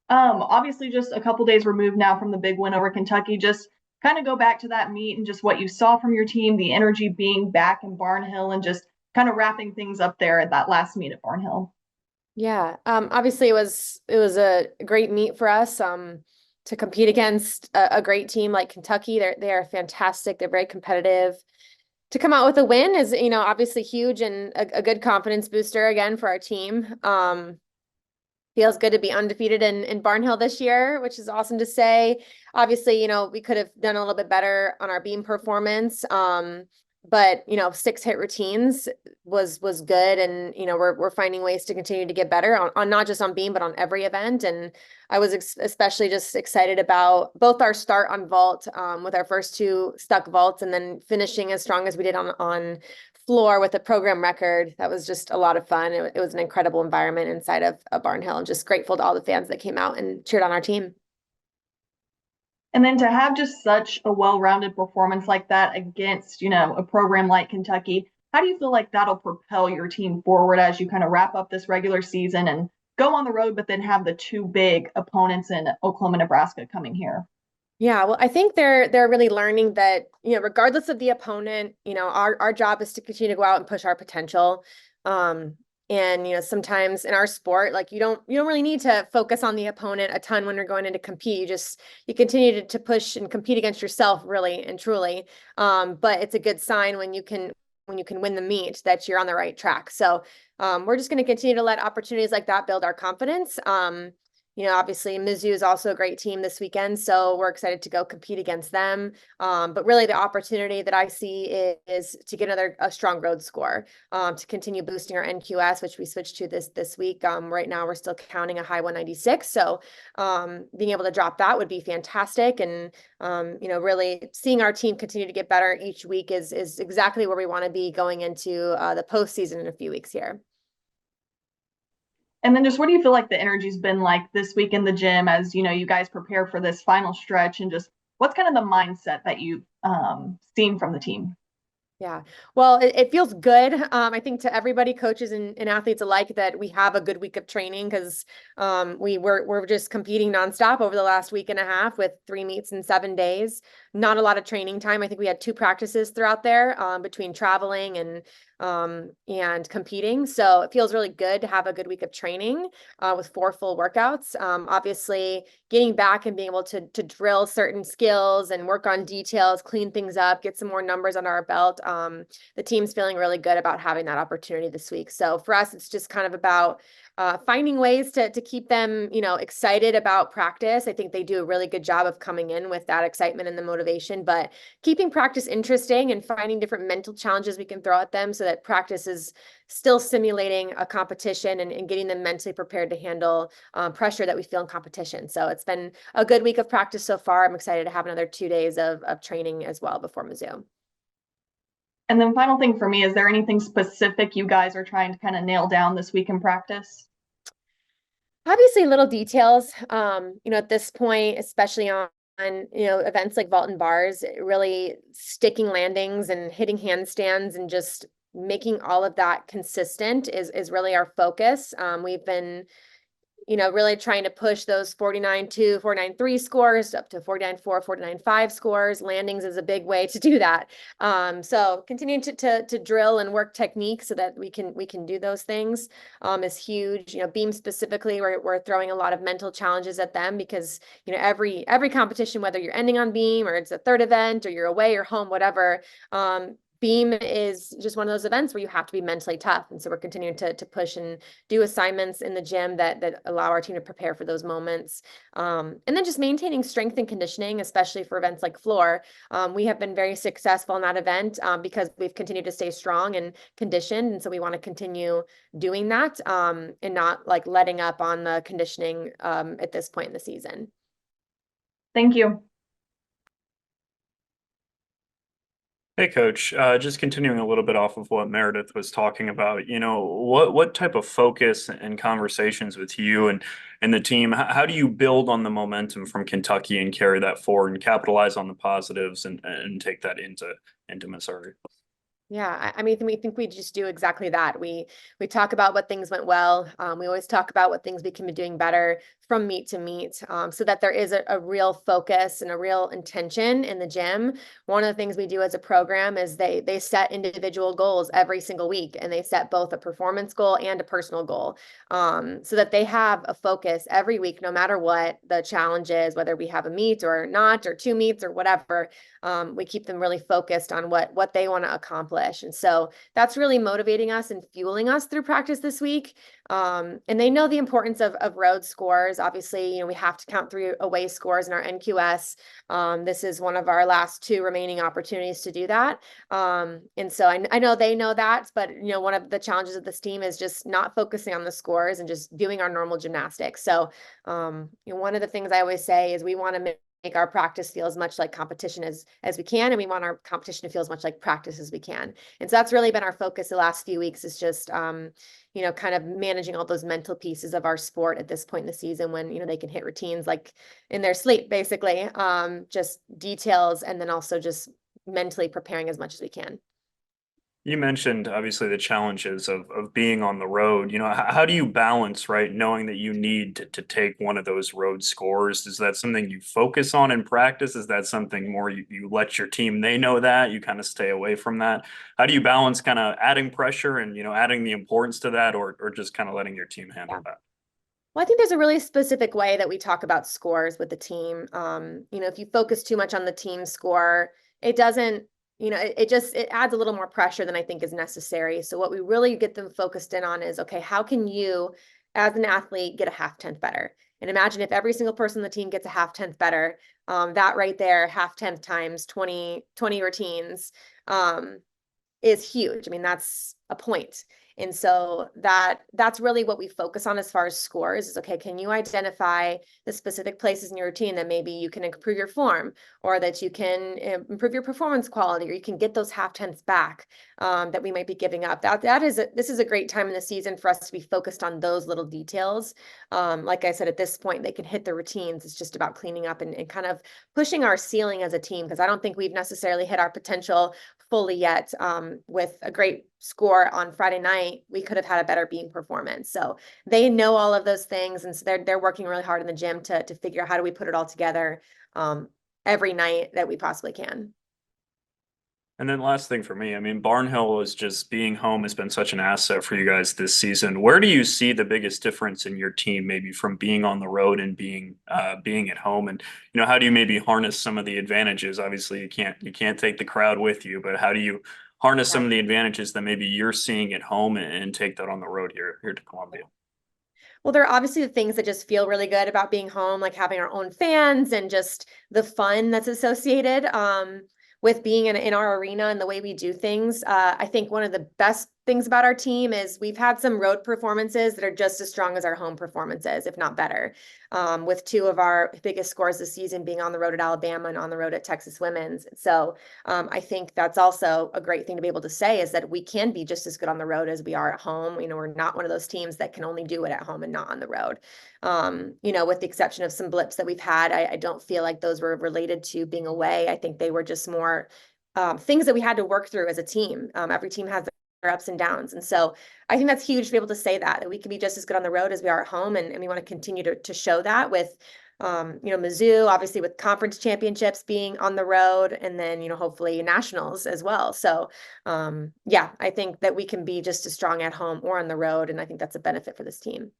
Obviously just a couple days removed now from the big win over Kentucky. Just kind of go back to that meet and just what you saw from your team, the energy being back in Barnhill, and just kind of wrapping things up there at that last meet at Barnhill. Yeah, obviously it was a great meet for us to compete against a great team like Kentucky. They are fantastic. They're very competitive. To come out with a win is, obviously huge and a good confidence booster again for our team. Feels good to be undefeated in Barnhill this year, which is awesome to say. Obviously, we could have done a little bit better on our beam performance. But 6 hit routines was good, and we're finding ways to continue to get better on not just on beam but on every event. And I was especially just excited about both our start on vault with our first 2 stuck vaults, and then finishing as strong as we did on floor with a program record. That was just a lot of fun. It was an incredible environment inside of a Barnhill, and just grateful to all the fans that came out and cheered on our team. And then to have just such a well-rounded performance like that against, a program like Kentucky, how do you feel like that'll propel your team forward as you kind of wrap up this regular season and go on the road, but then have the 2 big opponents in Oklahoma, Nebraska coming here? Yeah, well, I think they're really learning that, regardless of the opponent, our job is to continue to go out and push our potential. Um, and sometimes in our sport, like you don't really need to focus on the opponent a ton when you're going in to compete. You continue to push and compete against yourself, really and truly. But it's a good sign when you can win the meet that you're on the right track. So we're just going to continue to let opportunities like that build our confidence. Obviously Mizzou is also a great team this weekend, so we're excited to go compete against them. But really the opportunity that I see is to get a strong road score, to continue boosting our NQS, which we switched to this week. Right now we're still counting a high 196. So being able to drop that would be fantastic. And really seeing our team continue to get better each week is exactly where we want to be going into the postseason in a few weeks here. And then just what do you feel like the energy's been like this week in the gym as you guys prepare for this final stretch, and just what's kind of the mindset that you've seen from the team? Yeah. Well, it feels good. I think to everybody, coaches and athletes alike, that we have a good week of training because we're just competing nonstop over the last week and a half with 3 meets in 7 days. Not a lot of training time. I think we had 2 practices throughout there, between traveling and competing. So it feels really good to have a good week of training with 4 full workouts. Obviously, getting back and being able to drill certain skills and work on details, clean things up, get some more numbers under our belt. The team's feeling really good about having that opportunity this week. So for us, it's just kind of about finding ways to keep them, excited about practice. I think they do a really good job of coming in with that excitement and the motivation, but keeping practice interesting and finding different mental challenges we can throw at them so that practice is still simulating a competition, and getting them mentally prepared to handle pressure that we feel in competition. So it's been a good week of practice so far. I'm excited to have another 2 days of training as well before Mizzou. And then final thing for me, is there anything specific you guys are trying to kind of nail down this week in practice? Obviously, little details, at this point, especially on events like vault and bars, really sticking landings and hitting handstands and just making all of that consistent is really our focus. We've been really trying to push those 49.2, 49.3 scores up to 49.4, 49.5 scores. Landings is a big way to do that. So continuing to drill and work technique so that we can do those things is huge. Beam specifically, we're throwing a lot of mental challenges at them because every competition, whether you're ending on beam or it's a third event or you're away or home, whatever, beam is just one of those events where you have to be mentally tough. And so we're continuing to push and do assignments in the gym that allow our team to prepare for those moments. And then just maintaining strength and conditioning, especially for events like floor. We have been very successful in that event because we've continued to stay strong and conditioned. And so we want to continue doing that and not like letting up on the conditioning at this point in the season. Thank you. Hey, Coach. Just continuing a little bit off of what Meredith was talking about, what type of focus and conversations with you and the team, how do you build on the momentum from Kentucky and carry that forward and capitalize on the positives and take that into Missouri? Yeah, I mean, we think we just do exactly that. We talk about what things went well. We always talk about what things we can be doing better from meet to meet, so that there is a real focus and a real intention in the gym. One of the things we do as a program is they set individual goals every single week, and they set both a performance goal and a personal goal, so that they have a focus every week, no matter what the challenge is, whether we have a meet or not, or two meets or whatever. We keep them really focused on what they want to accomplish. And so that's really motivating us and fueling us through practice this week. And they know the importance of road scores. Obviously, we have to count 3 away scores in our NQS. This is one of our last 2 remaining opportunities to do that. And so I know they know that, but one of the challenges of this team is just not focusing on the scores and just doing our normal gymnastics. So one of the things I always say is we want to make our practice feel as much like competition as we can, and we want our competition to feel as much like practice as we can. And so that's really been our focus the last few weeks, is just kind of managing all those mental pieces of our sport at this point in the season, when they can hit routines like in their sleep, basically. Just details, and then also just mentally preparing as much as we can. You mentioned obviously the challenges of being on the road. How do you balance, right, knowing that you need to take one of those road scores? Is that something you focus on in practice? Is that something more you let your team, they know that you kind of stay away from that? How do you balance kind of adding pressure and adding the importance to that, or just kind of letting your team handle that? Well, I think there's a really specific way that we talk about scores with the team. If you focus too much on the team score, it doesn't, it adds a little more pressure than I think is necessary. So what we really get them focused in on is, okay, how can you, as an athlete, get a half tenth better? And imagine if every single person on the team gets a half tenth better, that right there, half tenth times 20 routines, is huge. I mean, that's a point. And so that's really what we focus on as far as scores is, okay, can you identify the specific places in your routine that maybe you can improve your form, or that you can improve your performance quality, or you can get those half tenths back, that we might be giving up. This is a great time in the season for us to be focused on those little details. Like I said, at this point, they can hit the routines. It's just about cleaning up and kind of pushing our ceiling as a team, because I don't think we've necessarily hit our potential fully yet. With a great score on Friday night, we could have had a better beam performance. So they know all of those things, and so they're working really hard in the gym to figure out how do we put it all together every night that we possibly can. And then last thing for me, I mean, Barnhill is just being home has been such an asset for you guys this season. Where do you see the biggest difference in your team, maybe from being on the road and being at home? And how do you maybe harness some of the advantages? Obviously, you can't take the crowd with you, but how do you harness some of the advantages that maybe you're seeing at home and take that on the road here to Columbia? Well, there are obviously the things that just feel really good about being home, like having our own fans and just the fun that's associated with being in our arena and the way we do things. I think one of the best things about our team is we've had some road performances that are just as strong as our home performances, if not better, with 2 of our biggest scores this season being on the road at Alabama and on the road at Texas Women's. So I think that's also a great thing to be able to say, is that we can be just as good on the road as we are at home. We're not one of those teams that can only do it at home and not on the road. With the exception of some blips that we've had, I don't feel like those were related to being away. I think they were just more things that we had to work through as a team. Every team has their ups and downs. And so I think that's huge to be able to say that we can be just as good on the road as we are at home. And we want to continue to show that with, Mizzou, obviously with conference championships being on the road, and then, hopefully nationals as well. So, yeah, I think that we can be just as strong at home or on the road. And I think that's a benefit for this team.